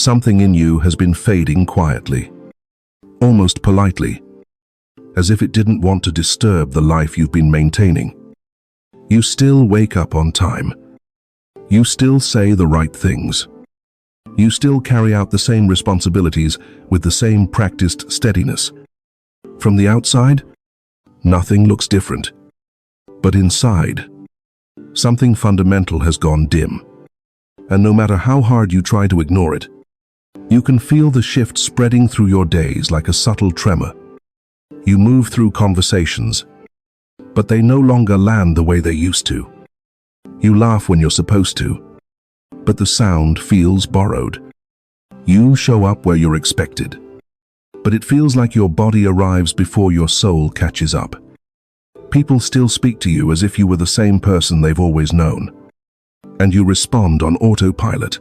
Something in you has been fading quietly, almost politely, as if it didn't want to disturb the life you've been maintaining. You still wake up on time. You still say the right things. You still carry out the same responsibilities with the same practiced steadiness. From the outside, nothing looks different. But inside, something fundamental has gone dim. And no matter how hard you try to ignore it, you can feel the shift spreading through your days like a subtle tremor. You move through conversations, but they no longer land the way they used to. You laugh when you're supposed to, but the sound feels borrowed. You show up where you're expected, but it feels like your body arrives before your soul catches up. People still speak to you as if you were the same person they've always known, and you respond on autopilot,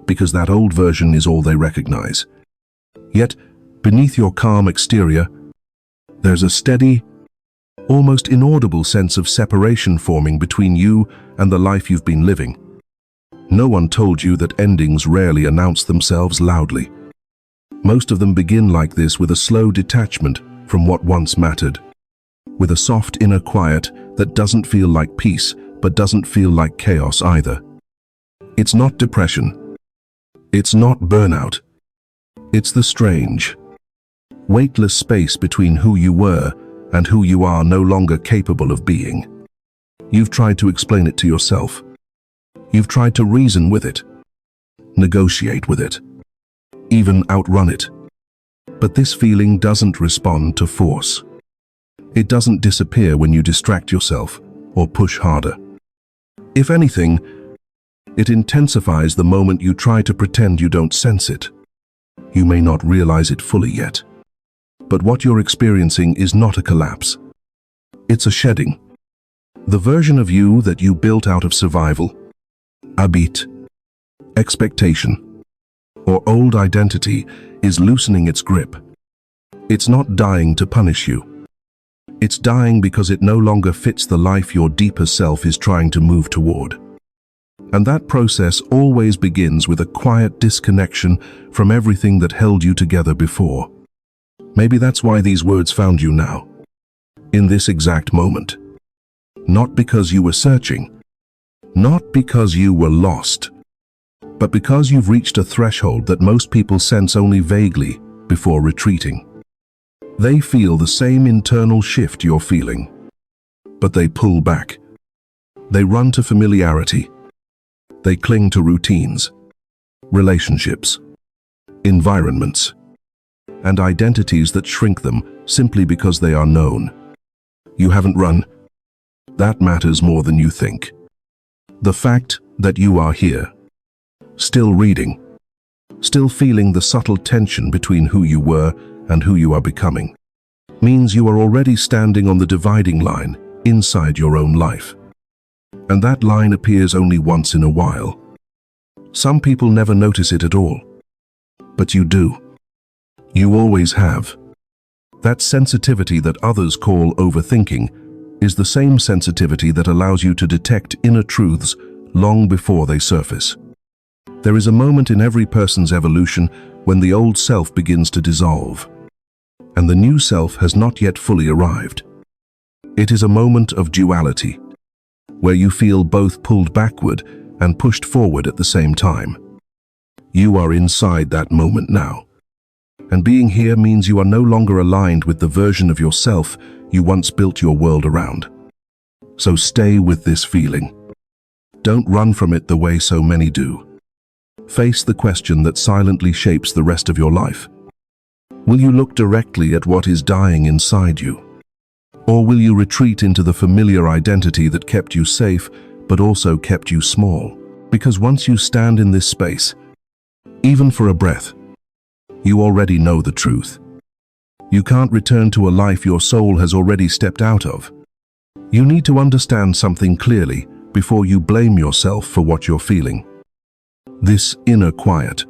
because that old version is all they recognize. Yet, beneath your calm exterior, there's a steady, almost inaudible sense of separation forming between you and the life you've been living. No one told you that endings rarely announce themselves loudly. Most of them begin like this, with a slow detachment from what once mattered, with a soft inner quiet that doesn't feel like peace, but doesn't feel like chaos either. It's not depression. It's not burnout. It's the strange, weightless space between who you were and who you are no longer capable of being. You've tried to explain it to yourself. You've tried to reason with it, negotiate with it, even outrun it. But this feeling doesn't respond to force. It doesn't disappear when you distract yourself or push harder. If anything, it intensifies the moment you try to pretend you don't sense it. You may not realize it fully yet, but what you're experiencing is not a collapse. It's a shedding. The version of you that you built out of survival, habit, expectation, or old identity is loosening its grip. It's not dying to punish you. It's dying because it no longer fits the life your deeper self is trying to move toward. And that process always begins with a quiet disconnection from everything that held you together before. Maybe that's why these words found you now, in this exact moment. Not because you were searching, not because you were lost, but because you've reached a threshold that most people sense only vaguely before retreating. They feel the same internal shift you're feeling, but they pull back. They run to familiarity. They cling to routines, relationships, environments, and identities that shrink them simply because they are known. You haven't run. That matters more than you think. The fact that you are here, still reading, still feeling the subtle tension between who you were and who you are becoming, means you are already standing on the dividing line inside your own life. And that line appears only once in a while. Some people never notice it at all, but you do. You always have. That sensitivity that others call overthinking is the same sensitivity that allows you to detect inner truths long before they surface. There is a moment in every person's evolution when the old self begins to dissolve, and the new self has not yet fully arrived. It is a moment of duality, where you feel both pulled backward and pushed forward at the same time. You are inside that moment now, and being here means you are no longer aligned with the version of yourself you once built your world around. So stay with this feeling. Don't run from it the way so many do. Face the question that silently shapes the rest of your life. Will you look directly at what is dying inside you? Or will you retreat into the familiar identity that kept you safe, but also kept you small? Because once you stand in this space, even for a breath, you already know the truth. You can't return to a life your soul has already stepped out of. You need to understand something clearly before you blame yourself for what you're feeling. This inner quiet,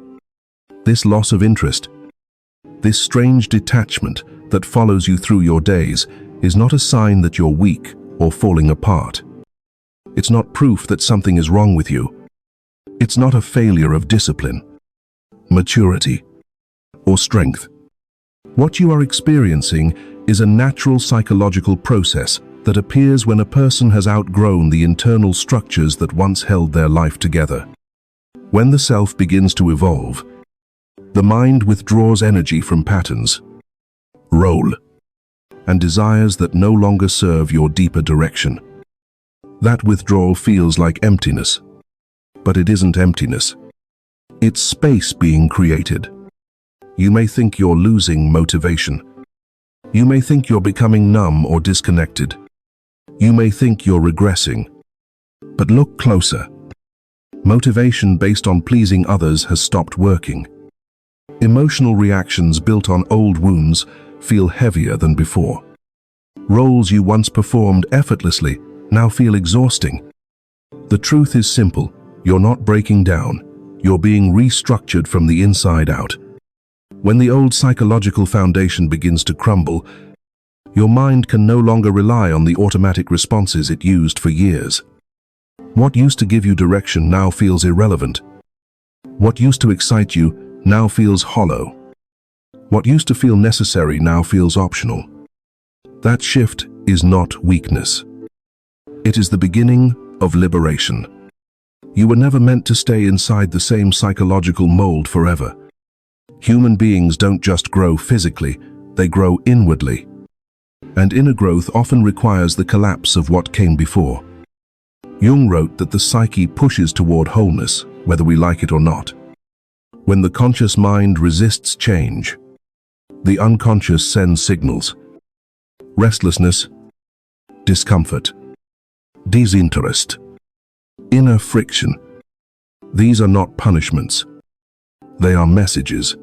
this loss of interest, this strange detachment that follows you through your days is not a sign that you're weak or falling apart. It's not proof that something is wrong with you. It's not a failure of discipline. maturity, or strength. What you are experiencing is a natural psychological process that appears when a person has outgrown the internal structures that once held their life together. When the self begins to evolve, the mind withdraws energy from patterns, role, and desires that no longer serve your deeper direction. That withdrawal feels like emptiness, but it isn't emptiness. It's space being created. You may think you're losing motivation. You may think you're becoming numb or disconnected. You may think you're regressing. But look closer. Motivation based on pleasing others has stopped working. Emotional reactions built on old wounds feel heavier than before. Roles you once performed effortlessly now feel exhausting. The truth is simple. You're not breaking down. You're being restructured from the inside out. When the old psychological foundation begins to crumble, your mind can no longer rely on the automatic responses it used for years. What used to give you direction now feels irrelevant. What used to excite you now feels hollow. What used to feel necessary now feels optional. That shift is not weakness. It is the beginning of liberation. You were never meant to stay inside the same psychological mold forever. Human beings don't just grow physically, they grow inwardly. And inner growth often requires the collapse of what came before. Jung wrote that the psyche pushes toward wholeness, whether we like it or not. When the conscious mind resists change, the unconscious sends signals. Restlessness, discomfort, disinterest, inner friction. These are not punishments. They are messages.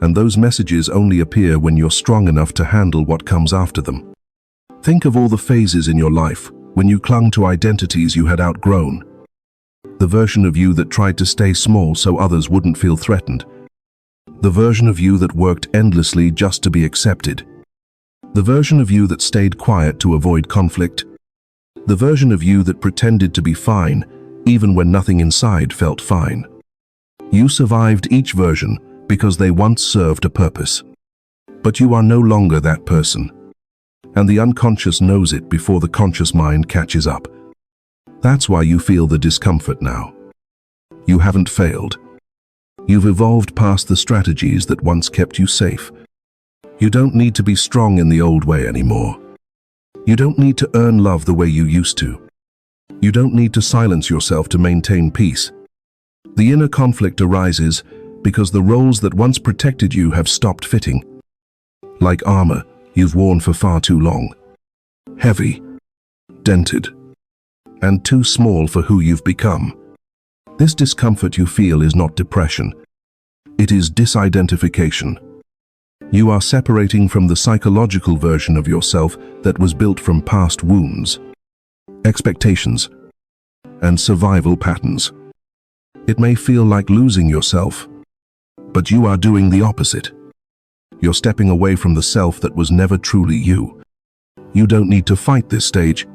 And those messages only appear when you're strong enough to handle what comes after them. Think of all the phases in your life when you clung to identities you had outgrown. The version of you that tried to stay small so others wouldn't feel threatened. The version of you that worked endlessly just to be accepted. The version of you that stayed quiet to avoid conflict. The version of you that pretended to be fine, even when nothing inside felt fine. You survived each version because they once served a purpose. But you are no longer that person. And the unconscious knows it before the conscious mind catches up. That's why you feel the discomfort now. You haven't failed. You've evolved past the strategies that once kept you safe. You don't need to be strong in the old way anymore. You don't need to earn love the way you used to. You don't need to silence yourself to maintain peace. The inner conflict arises because the roles that once protected you have stopped fitting. Like armor you've worn for far too long. Heavy, dented, and too small for who you've become. This discomfort you feel is not depression. It is disidentification. You are separating from the psychological version of yourself that was built from past wounds, expectations, and survival patterns. It may feel like losing yourself, but you are doing the opposite. You're stepping away from the self that was never truly you. You don't need to fight this stage.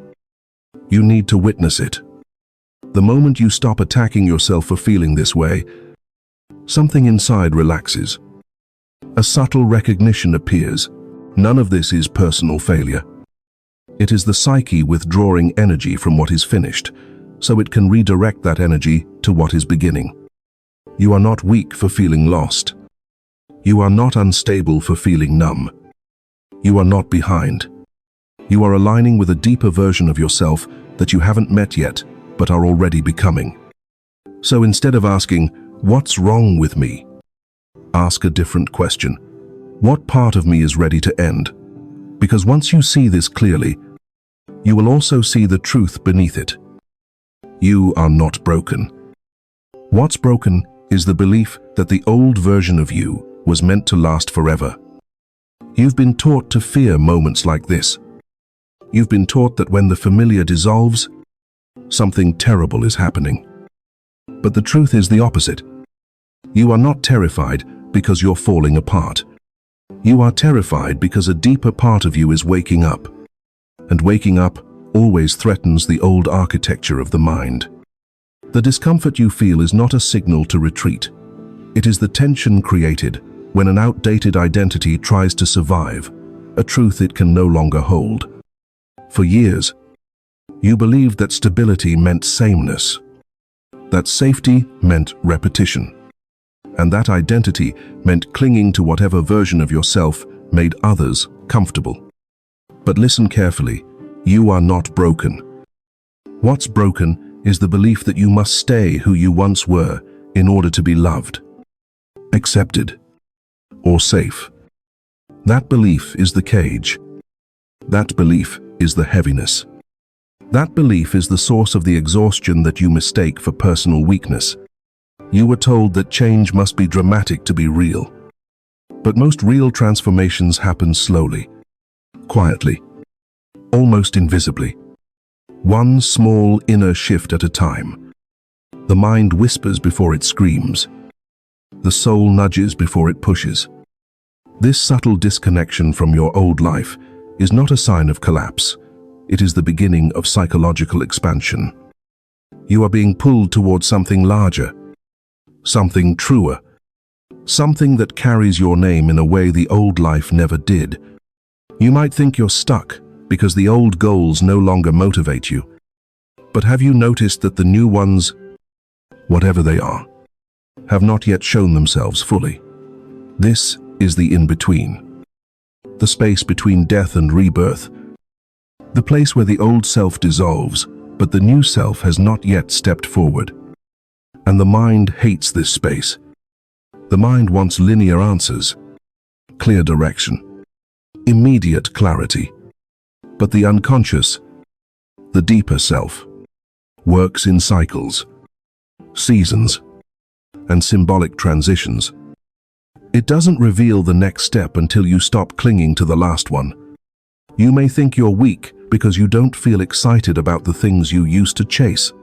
You need to witness it. The moment you stop attacking yourself for feeling this way, something inside relaxes. A subtle recognition appears. None of this is personal failure. It is the psyche withdrawing energy from what is finished, so it can redirect that energy to what is beginning. You are not weak for feeling lost. You are not unstable for feeling numb. You are not behind. You are aligning with a deeper version of yourself that you haven't met yet, but are already becoming. So instead of asking, "What's wrong with me?" ask a different question. What part of me is ready to end? Because once you see this clearly, you will also see the truth beneath it. You are not broken. What's broken is the belief that the old version of you was meant to last forever. You've been taught to fear moments like this. You've been taught that when the familiar dissolves, something terrible is happening. But the truth is the opposite. You are not terrified because you're falling apart. You are terrified because a deeper part of you is waking up. And waking up always threatens the old architecture of the mind. The discomfort you feel is not a signal to retreat. It is the tension created when an outdated identity tries to survive, a truth it can no longer hold. For years, you believed that stability meant sameness, that safety meant repetition, and that identity meant clinging to whatever version of yourself made others comfortable. But listen carefully, you are not broken. What's broken is the belief that you must stay who you once were in order to be loved, accepted, or safe. That belief is the cage. That belief is the heaviness. That belief is the source of the exhaustion that you mistake for personal weakness. You were told that change must be dramatic to be real. But most real transformations happen slowly, quietly, almost invisibly. One small inner shift at a time. The mind whispers before it screams. The soul nudges before it pushes. This subtle disconnection from your old life is not a sign of collapse. It is the beginning of psychological expansion. You are being pulled towards something larger, something truer, something that carries your name in a way the old life never did. You might think you're stuck because the old goals no longer motivate you. But have you noticed that the new ones, whatever they are, have not yet shown themselves fully? This is the in-between, the space between death and rebirth, the place where the old self dissolves, but the new self has not yet stepped forward. And the mind hates this space. The mind wants linear answers, clear direction, immediate clarity. But the unconscious, the deeper self, works in cycles, seasons, and symbolic transitions. It doesn't reveal the next step until you stop clinging to the last one. You may think you're weak because you don't feel excited about the things you used to chase.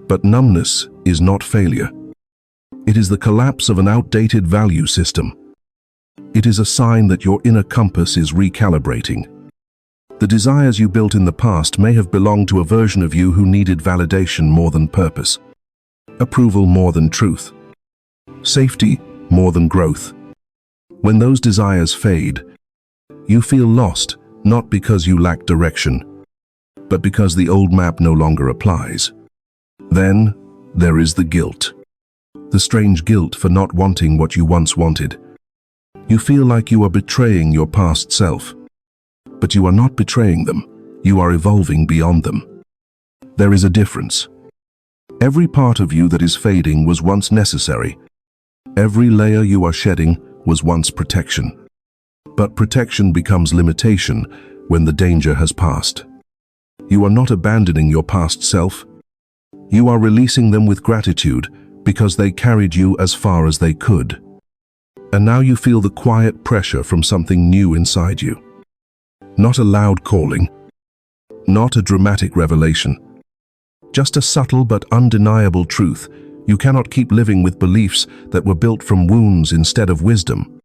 But numbness is not failure. It is the collapse of an outdated value system. It is a sign that your inner compass is recalibrating. The desires you built in the past may have belonged to a version of you who needed validation more than purpose, approval more than truth, safety more than growth. When those desires fade, you feel lost, not because you lack direction, but because the old map no longer applies. Then there is the guilt. The strange guilt for not wanting what you once wanted. You feel like you are betraying your past self. But you are not betraying them. You are evolving beyond them. There is a difference. Every part of you that is fading was once necessary. Every layer you are shedding was once protection. But protection becomes limitation when the danger has passed. You are not abandoning your past self. You are releasing them with gratitude because they carried you as far as they could. And now you feel the quiet pressure from something new inside you. Not a loud calling, not a dramatic revelation, just a subtle but undeniable truth. You cannot keep living with beliefs that were built from wounds instead of wisdom.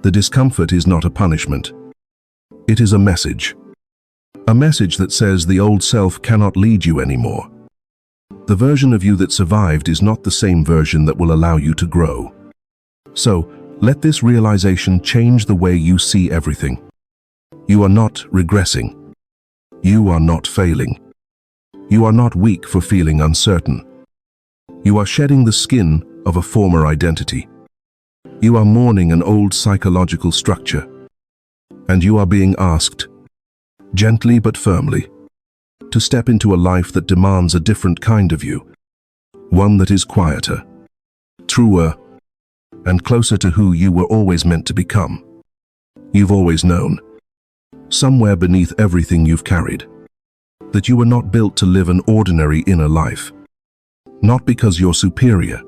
The discomfort is not a punishment. It is a message. A message that says the old self cannot lead you anymore. The version of you that survived is not the same version that will allow you to grow. So, let this realization change the way you see everything. You are not regressing. You are not failing. You are not weak for feeling uncertain. You are shedding the skin of a former identity. You are mourning an old psychological structure. And you are being asked, gently but firmly, to step into a life that demands a different kind of you. One that is quieter, truer, and closer to who you were always meant to become. You've always known, somewhere beneath everything you've carried, that you were not built to live an ordinary inner life. Not because you're superior,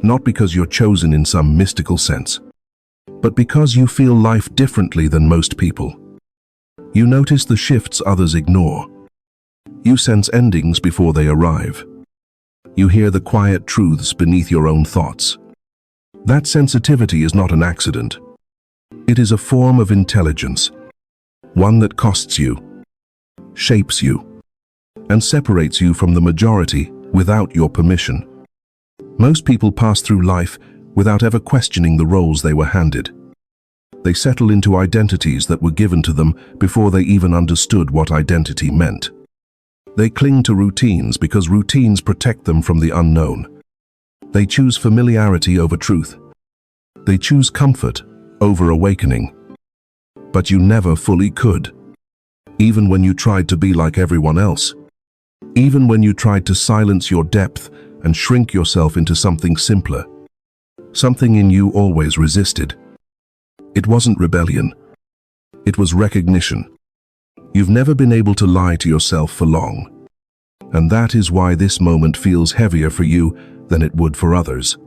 not because you're chosen in some mystical sense, but because you feel life differently than most people. You notice the shifts others ignore. You sense endings before they arrive. You hear the quiet truths beneath your own thoughts. That sensitivity is not an accident. It is a form of intelligence, one that costs you, shapes you, and separates you from the majority without your permission. Most people pass through life without ever questioning the roles they were handed. They settle into identities that were given to them before they even understood what identity meant. They cling to routines because routines protect them from the unknown. They choose familiarity over truth. They choose comfort over awakening. But you never fully could. Even when you tried to be like everyone else. Even when you tried to silence your depth and shrink yourself into something simpler. Something in you always resisted. It wasn't rebellion. It was recognition. You've never been able to lie to yourself for long. And that is why this moment feels heavier for you than it would for others.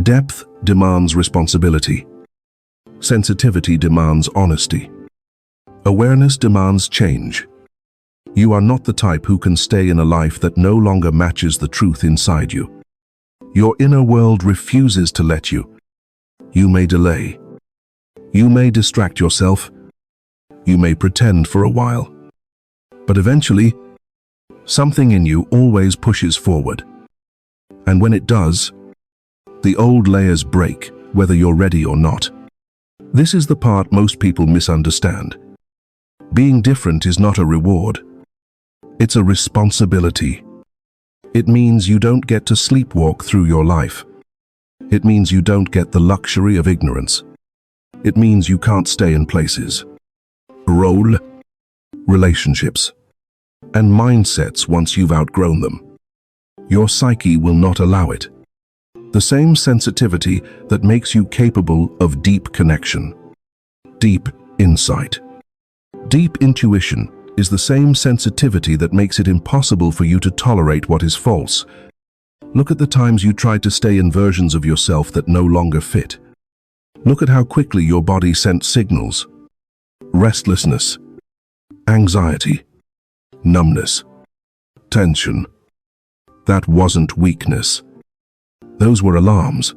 Depth demands responsibility. Sensitivity demands honesty. Awareness demands change. You are not the type who can stay in a life that no longer matches the truth inside you. Your inner world refuses to let you. You may delay. You may distract yourself. You may pretend for a while. But eventually, something in you always pushes forward. And when it does, the old layers break, whether you're ready or not. This is the part most people misunderstand. Being different is not a reward. It's a responsibility. It means you don't get to sleepwalk through your life. It means you don't get the luxury of ignorance. It means you can't stay in places, role, relationships, and mindsets once you've outgrown them. Your psyche will not allow it. The same sensitivity that makes you capable of deep connection, deep insight. Deep intuition is the same sensitivity that makes it impossible for you to tolerate what is false. Look at the times you tried to stay in versions of yourself that no longer fit. Look at how quickly your body sent signals. Restlessness, anxiety, numbness, tension. That wasn't weakness. Those were alarms.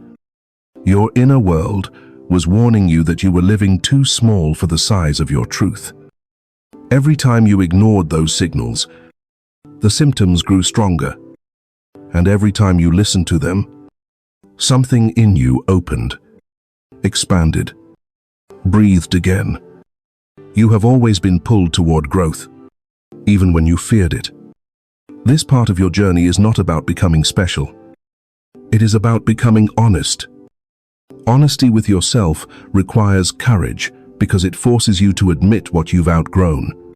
Your inner world was warning you that you were living too small for the size of your truth. Every time you ignored those signals, the symptoms grew stronger. And every time you listened to them, something in you opened, expanded, breathed again. You have always been pulled toward growth, even when you feared it. This part of your journey is not about becoming special. It is about becoming honest. Honesty with yourself requires courage because it forces you to admit what you've outgrown.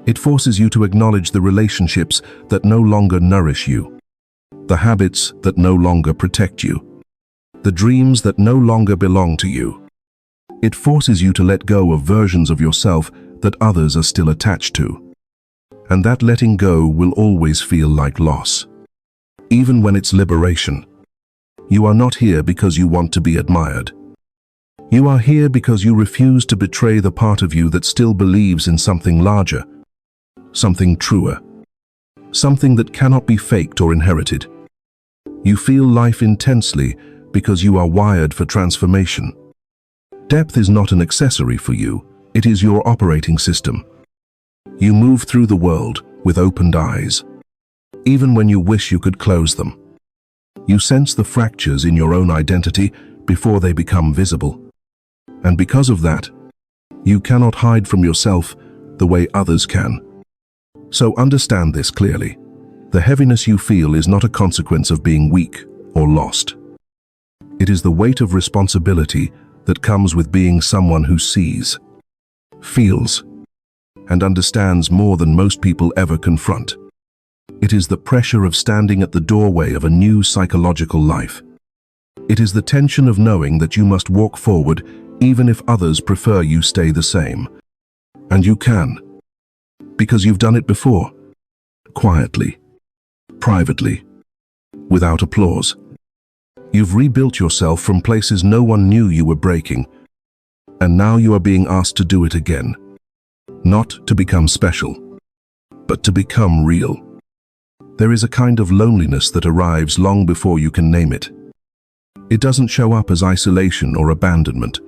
It forces you to acknowledge the relationships that no longer nourish you, the habits that no longer protect you, the dreams that no longer belong to you. It forces you to let go of versions of yourself that others are still attached to. And that letting go will always feel like loss, even when it's liberation. You are not here because you want to be admired. You are here because you refuse to betray the part of you that still believes in something larger, something truer, something that cannot be faked or inherited. You feel life intensely because you are wired for transformation. Depth is not an accessory for you, it is your operating system. You move through the world with opened eyes, even when you wish you could close them. You sense the fractures in your own identity before they become visible. And because of that, you cannot hide from yourself the way others can. So understand this clearly. The heaviness you feel is not a consequence of being weak or lost. It is the weight of responsibility that comes with being someone who sees, feels, and understands more than most people ever confront. It is the pressure of standing at the doorway of a new psychological life. It is the tension of knowing that you must walk forward even if others prefer you stay the same. And you can, because you've done it before, quietly, privately, without applause. You've rebuilt yourself from places no one knew you were breaking, and now you are being asked to do it again. Not to become special, but to become real. There is a kind of loneliness that arrives long before you can name it. It doesn't show up as isolation or abandonment.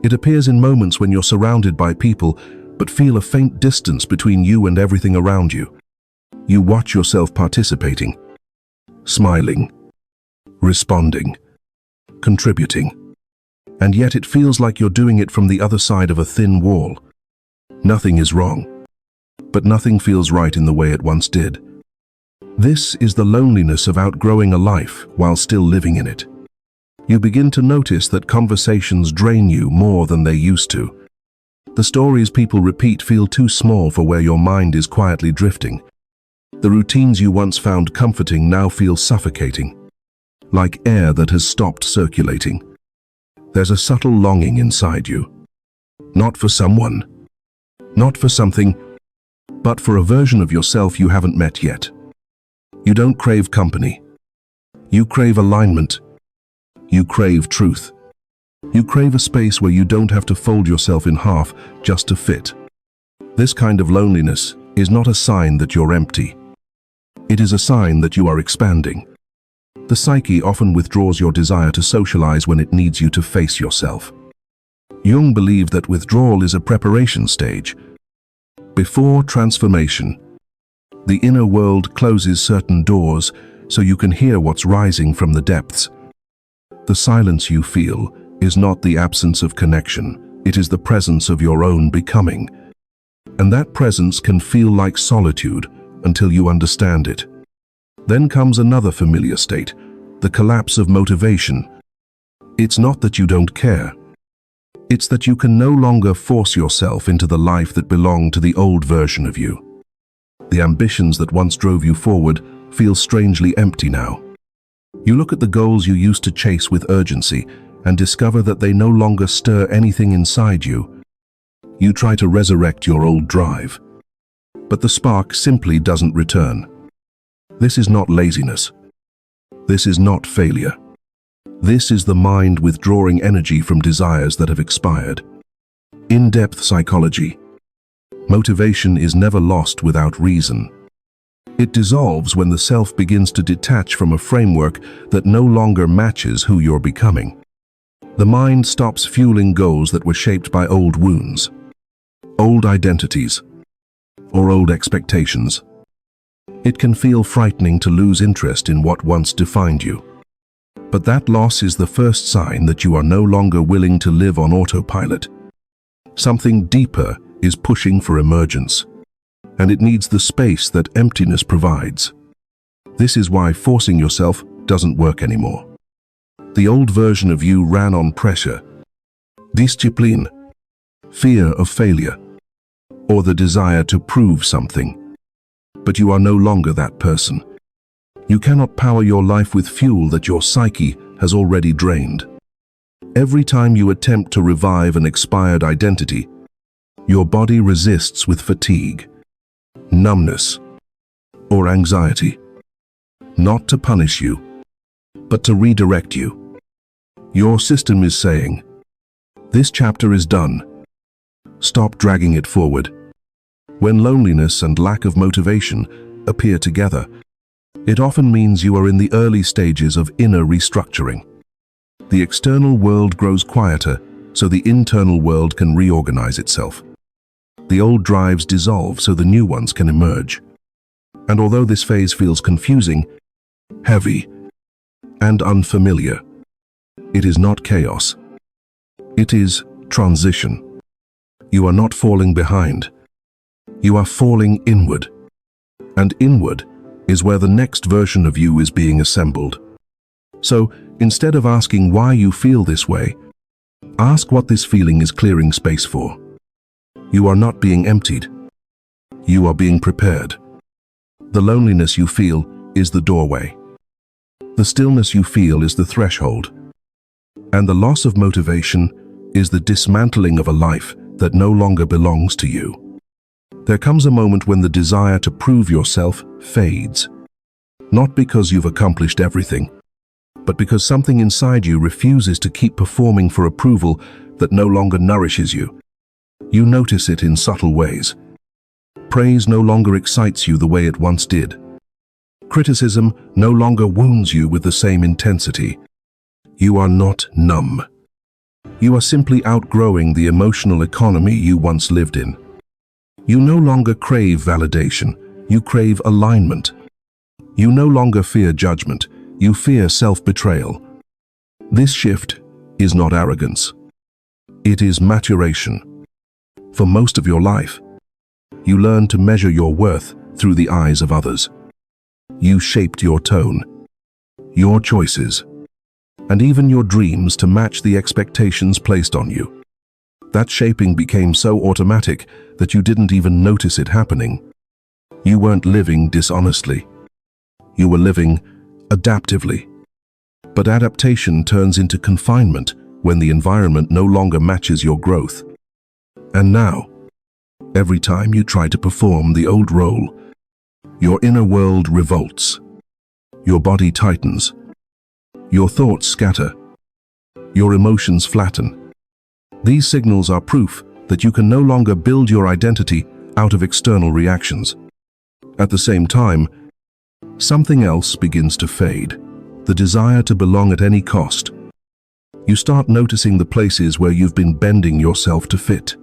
It appears in moments when you're surrounded by people, but feel a faint distance between you and everything around you. You watch yourself participating, smiling, responding, contributing. And yet it feels like you're doing it from the other side of a thin wall. Nothing is wrong, but nothing feels right in the way it once did. This is the loneliness of outgrowing a life while still living in it. You begin to notice that conversations drain you more than they used to. The stories people repeat feel too small for where your mind is quietly drifting. The routines you once found comforting now feel suffocating, like air that has stopped circulating. There's a subtle longing inside you. Not for someone, not for something, but for a version of yourself you haven't met yet. You don't crave company. You crave alignment. You crave truth. You crave a space where you don't have to fold yourself in half just to fit. This kind of loneliness is not a sign that you're empty. It is a sign that you are expanding. The psyche often withdraws your desire to socialize when it needs you to face yourself. Jung believed that withdrawal is a preparation stage. Before transformation, the inner world closes certain doors so you can hear what's rising from the depths. The silence you feel is not the absence of connection, it is the presence of your own becoming. And that presence can feel like solitude until you understand it. Then comes another familiar state, the collapse of motivation. It's not that you don't care. It's that you can no longer force yourself into the life that belonged to the old version of you. The ambitions that once drove you forward feel strangely empty now. You look at the goals you used to chase with urgency and discover that they no longer stir anything inside you. You try to resurrect your old drive, but the spark simply doesn't return. This is not laziness. This is not failure. This is the mind withdrawing energy from desires that have expired. In-depth psychology. Motivation is never lost without reason. It dissolves when the self begins to detach from a framework that no longer matches who you're becoming. The mind stops fueling goals that were shaped by old wounds, old identities, or old expectations. It can feel frightening to lose interest in what once defined you. But that loss is the first sign that you are no longer willing to live on autopilot. Something deeper is pushing for emergence, and it needs the space that emptiness provides. This is why forcing yourself doesn't work anymore. The old version of you ran on pressure, discipline, fear of failure, or the desire to prove something. But you are no longer that person. You cannot power your life with fuel that your psyche has already drained. Every time you attempt to revive an expired identity, your body resists with fatigue, numbness, or anxiety. Not to punish you, but to redirect you. Your system is saying, "This chapter is done. Stop dragging it forward." When loneliness and lack of motivation appear together, it often means you are in the early stages of inner restructuring. The external world grows quieter, so the internal world can reorganize itself. The old drives dissolve so the new ones can emerge. And although this phase feels confusing, heavy, and unfamiliar, it is not chaos. It is transition. You are not falling behind. You are falling inward. And inward is where the next version of you is being assembled. So, instead of asking why you feel this way, ask what this feeling is clearing space for. You are not being emptied. You are being prepared. The loneliness you feel is the doorway. The stillness you feel is the threshold. And the loss of motivation is the dismantling of a life that no longer belongs to you. There comes a moment when the desire to prove yourself fades. Not because you've accomplished everything, but because something inside you refuses to keep performing for approval that no longer nourishes you. You notice it in subtle ways. Praise no longer excites you the way it once did. Criticism no longer wounds you with the same intensity. You are not numb. You are simply outgrowing the emotional economy you once lived in. You no longer crave validation, you crave alignment. You no longer fear judgment, you fear self-betrayal. This shift is not arrogance. It is maturation. For most of your life, you learned to measure your worth through the eyes of others. You shaped your tone, your choices, and even your dreams to match the expectations placed on you. That shaping became so automatic that you didn't even notice it happening. You weren't living dishonestly. You were living adaptively. But adaptation turns into confinement when the environment no longer matches your growth. And now, every time you try to perform the old role, your inner world revolts. Your body tightens. Your thoughts scatter. Your emotions flatten. These signals are proof that you can no longer build your identity out of external reactions. At the same time, something else begins to fade. The desire to belong at any cost. You start noticing the places where you've been bending yourself to fit.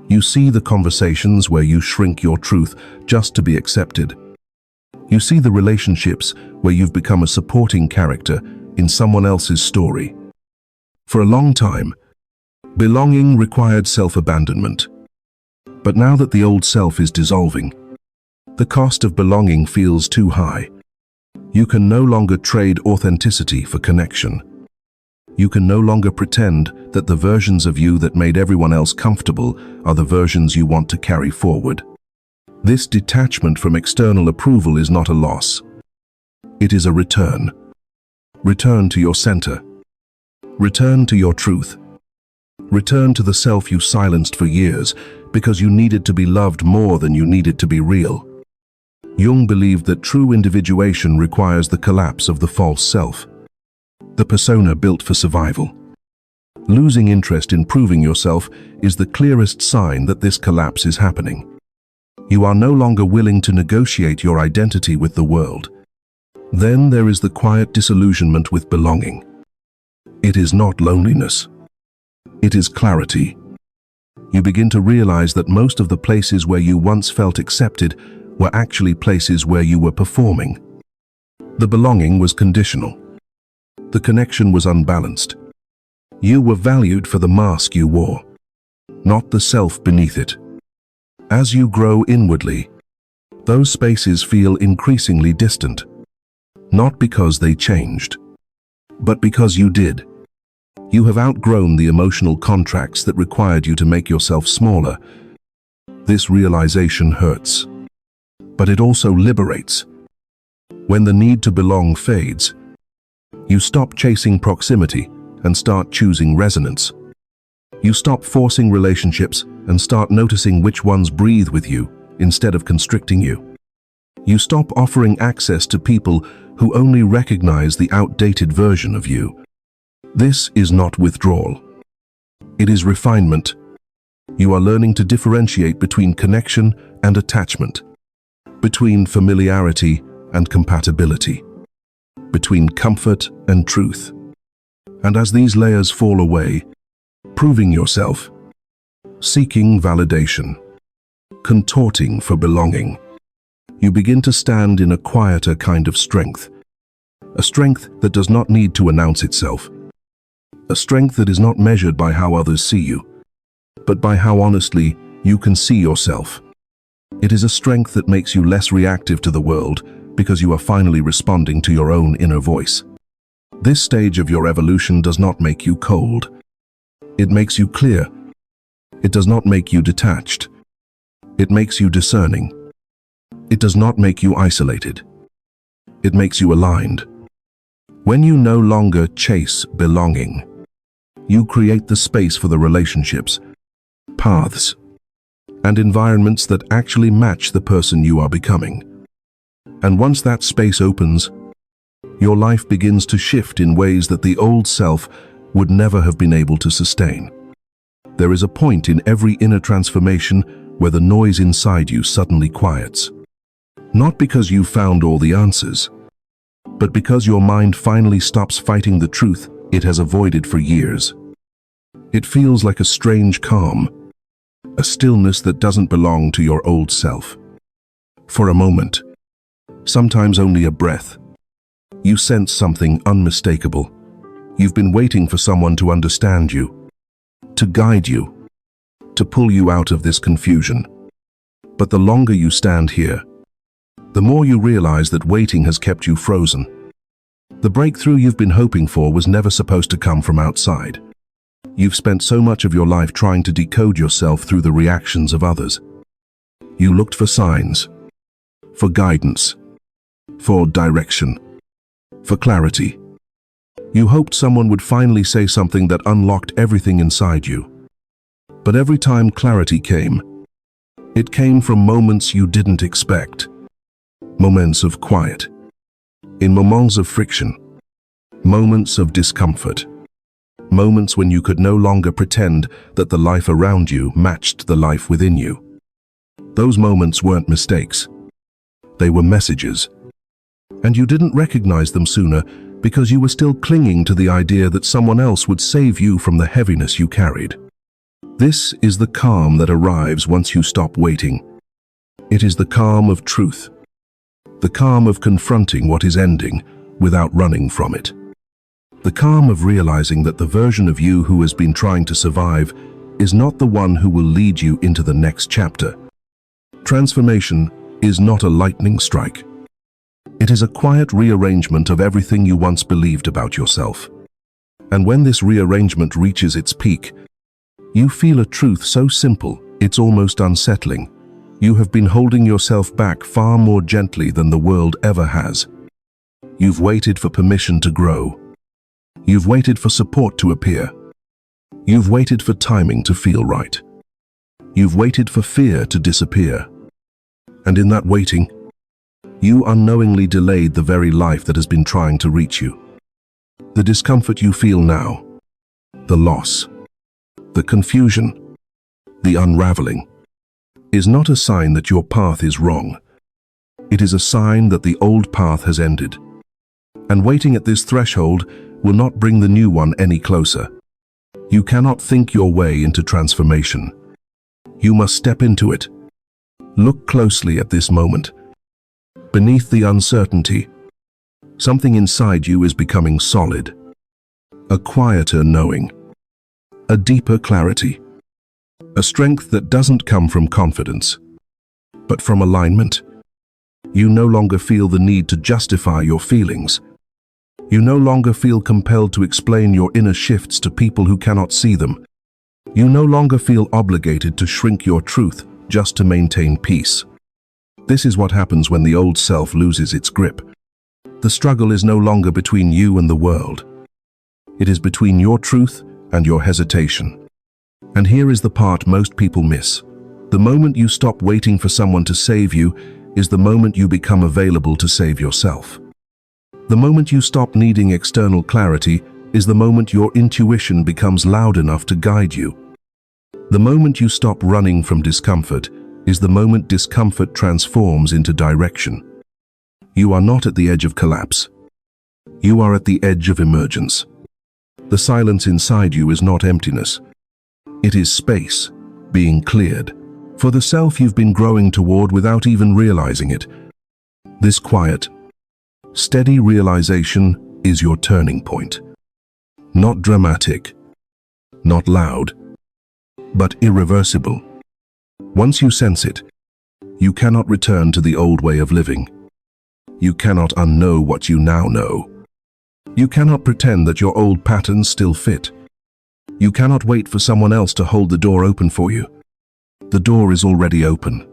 You see the conversations where you shrink your truth just to be accepted. You see the relationships where you've become a supporting character in someone else's story. For a long time, belonging required self-abandonment. But now that the old self is dissolving, the cost of belonging feels too high. You can no longer trade authenticity for connection. You can no longer pretend that the versions of you that made everyone else comfortable are the versions you want to carry forward. This detachment from external approval is not a loss. It is a return. Return to your center. Return to your truth. Return to the self you silenced for years because you needed to be loved more than you needed to be real. Jung believed that true individuation requires the collapse of the false self, the persona built for survival. Losing interest in proving yourself is the clearest sign that this collapse is happening. You are no longer willing to negotiate your identity with the world. Then there is the quiet disillusionment with belonging. It is not loneliness. It is clarity. You begin to realize that most of the places where you once felt accepted were actually places where you were performing. The belonging was conditional. The connection was unbalanced. You were valued for the mask you wore, not the self beneath it. As you grow inwardly, those spaces feel increasingly distant, not because they changed, but because you did. You have outgrown the emotional contracts that required you to make yourself smaller. This realization hurts, but it also liberates. When the need to belong fades, you stop chasing proximity and start choosing resonance. You stop forcing relationships and start noticing which ones breathe with you instead of constricting you. You stop offering access to people who only recognize the outdated version of you. This is not withdrawal. It is refinement. You are learning to differentiate between connection and attachment, between familiarity and compatibility, between comfort and truth. And as these layers fall away, proving yourself, seeking validation, contorting for belonging, you begin to stand in a quieter kind of strength, a strength that does not need to announce itself, a strength that is not measured by how others see you, but by how honestly you can see yourself. It is a strength that makes you less reactive to the world because you are finally responding to your own inner voice. This stage of your evolution does not make you cold. It makes you clear. It does not make you detached. It makes you discerning. It does not make you isolated. It makes you aligned. When you no longer chase belonging, you create the space for the relationships, paths, and environments that actually match the person you are becoming. And once that space opens, your life begins to shift in ways that the old self would never have been able to sustain. There is a point in every inner transformation where the noise inside you suddenly quiets. Not because you found all the answers, but because your mind finally stops fighting the truth it has avoided for years. It feels like a strange calm, a stillness that doesn't belong to your old self. For a moment, sometimes only a breath, you sense something unmistakable, You've been waiting for someone to understand you, to guide you, to pull you out of this confusion. But the longer you stand here, the more you realize that waiting has kept you frozen. The breakthrough you've been hoping for was never supposed to come from outside. You've spent so much of your life trying to decode yourself through the reactions of others. You looked for signs, for guidance, for direction, for clarity. You hoped someone would finally say something that unlocked everything inside you. But every time clarity came, it came from moments you didn't expect. Moments of quiet, in moments of friction, moments of discomfort, moments when you could no longer pretend that the life around you matched the life within you. Those moments weren't mistakes. They were messages. And you didn't recognize them sooner because you were still clinging to the idea that someone else would save you from the heaviness you carried. This is the calm that arrives once you stop waiting. It is the calm of truth. The calm of confronting what is ending without running from it. The calm of realizing that the version of you who has been trying to survive is not the one who will lead you into the next chapter. Transformation is not a lightning strike. It is a quiet rearrangement of everything you once believed about yourself. And when this rearrangement reaches its peak, you feel a truth so simple, it's almost unsettling. You have been holding yourself back far more gently than the world ever has. You've waited for permission to grow. You've waited for support to appear. You've waited for timing to feel right. You've waited for fear to disappear. And in that waiting, you unknowingly delayed the very life that has been trying to reach you. The discomfort you feel now, the loss, the confusion, the unraveling, is not a sign that your path is wrong. It is a sign that the old path has ended. And waiting at this threshold will not bring the new one any closer. You cannot think your way into transformation. You must step into it. Look closely at this moment. Beneath the uncertainty, something inside you is becoming solid. A quieter knowing. A deeper clarity. A strength that doesn't come from confidence, but from alignment. You no longer feel the need to justify your feelings. You no longer feel compelled to explain your inner shifts to people who cannot see them. You no longer feel obligated to shrink your truth just to maintain peace. This is what happens when the old self loses its grip. The struggle is no longer between you and the world. It is between your truth and your hesitation. And here is the part most people miss. The moment you stop waiting for someone to save you is the moment you become available to save yourself. The moment you stop needing external clarity is the moment your intuition becomes loud enough to guide you. The moment you stop running from discomfort is the moment discomfort transforms into direction. You are not at the edge of collapse. You are at the edge of emergence. The silence inside you is not emptiness. It is space being cleared for the self you've been growing toward without even realizing it. This quiet, steady realization is your turning point. Not dramatic, not loud, but irreversible. Once you sense it, you cannot return to the old way of living. You cannot unknow what you now know. You cannot pretend that your old patterns still fit. You cannot wait for someone else to hold the door open for you. The door is already open,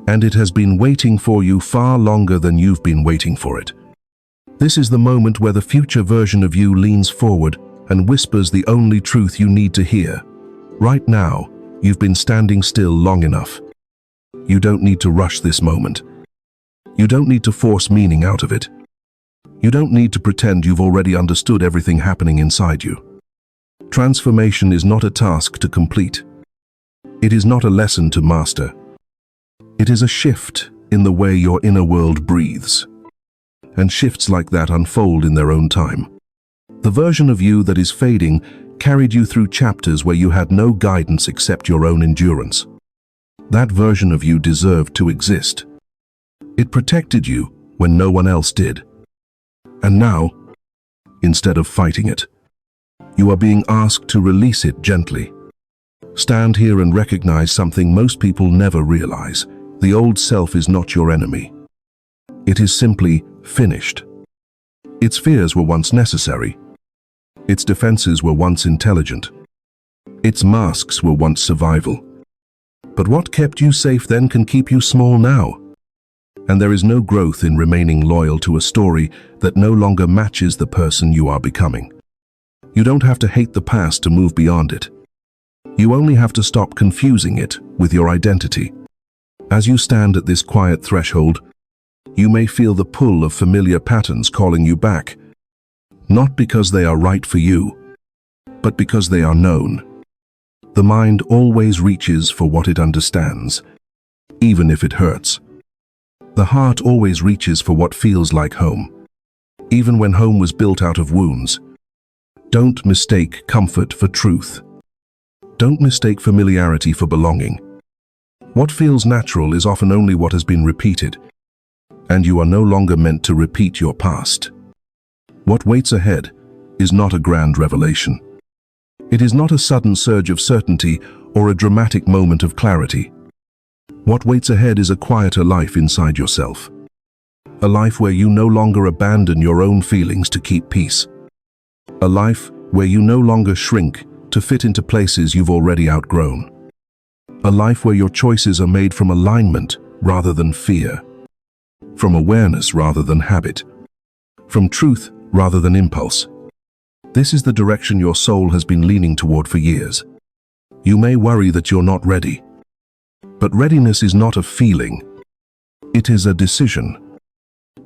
and it has been waiting for you far longer than you've been waiting for it. This is the moment where the future version of you leans forward and whispers the only truth you need to hear. Right now, you've been standing still long enough. You don't need to rush this moment. You don't need to force meaning out of it. You don't need to pretend you've already understood everything happening inside you. Transformation is not a task to complete. It is not a lesson to master. It is a shift in the way your inner world breathes. And shifts like that unfold in their own time. The version of you that is fading carried you through chapters where you had no guidance except your own endurance. That version of you deserved to exist. It protected you when no one else did. And now, instead of fighting it, You are being asked to release it gently. Stand here and recognize something most people never realize. The old self is not your enemy. It is simply finished. Its fears were once necessary. Its defenses were once intelligent. Its masks were once survival. But what kept you safe then can keep you small now. And there is no growth in remaining loyal to a story that no longer matches the person you are becoming. You don't have to hate the past to move beyond it. You only have to stop confusing it with your identity. As you stand at this quiet threshold, you may feel the pull of familiar patterns calling you back, not because they are right for you, but because they are known. The mind always reaches for what it understands, even if it hurts. The heart always reaches for what feels like home, even when home was built out of wounds. Don't mistake comfort for truth. Don't mistake familiarity for belonging. What feels natural is often only what has been repeated, and you are no longer meant to repeat your past. What waits ahead is not a grand revelation. It is not a sudden surge of certainty or a dramatic moment of clarity. What waits ahead is a quieter life inside yourself. A life where you no longer abandon your own feelings to keep peace. A life where you no longer shrink to fit into places you've already outgrown. A life where your choices are made from alignment rather than fear. From awareness rather than habit. From truth rather than impulse. This is the direction your soul has been leaning toward for years. You may worry that you're not ready. But readiness is not a feeling. It is a decision.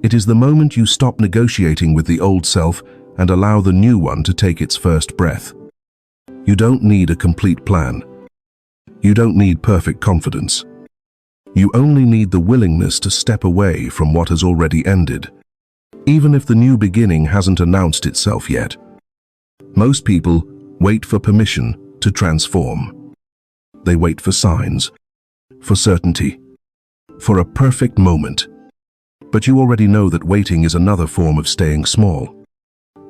It is the moment you stop negotiating with the old self and allow the new one to take its first breath. You don't need a complete plan. You don't need perfect confidence. You only need the willingness to step away from what has already ended, even if the new beginning hasn't announced itself yet. Most people wait for permission to transform. They wait for signs, for certainty, for a perfect moment. But you already know that waiting is another form of staying small.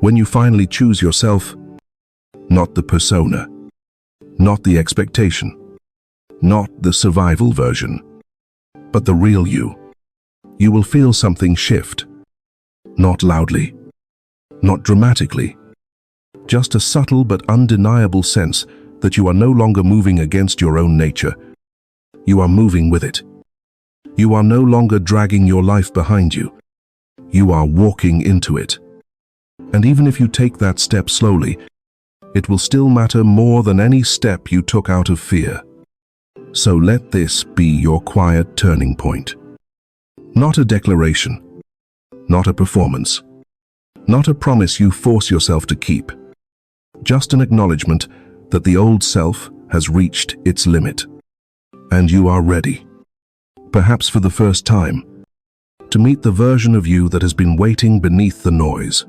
When you finally choose yourself, not the persona, not the expectation, not the survival version, but the real you, you will feel something shift. Not loudly, not dramatically, just a subtle but undeniable sense that you are no longer moving against your own nature. You are moving with it. You are no longer dragging your life behind you. You are walking into it. And even if you take that step slowly, it will still matter more than any step you took out of fear. So let this be your quiet turning point. Not a declaration, not a performance, not a promise you force yourself to keep. Just an acknowledgement that the old self has reached its limit. And you are ready, perhaps for the first time, to meet the version of you that has been waiting beneath the noise.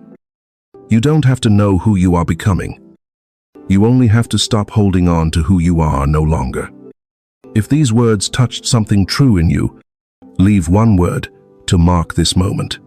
You don't have to know who you are becoming. You only have to stop holding on to who you are no longer. If these words touched something true in you, leave one word to mark this moment.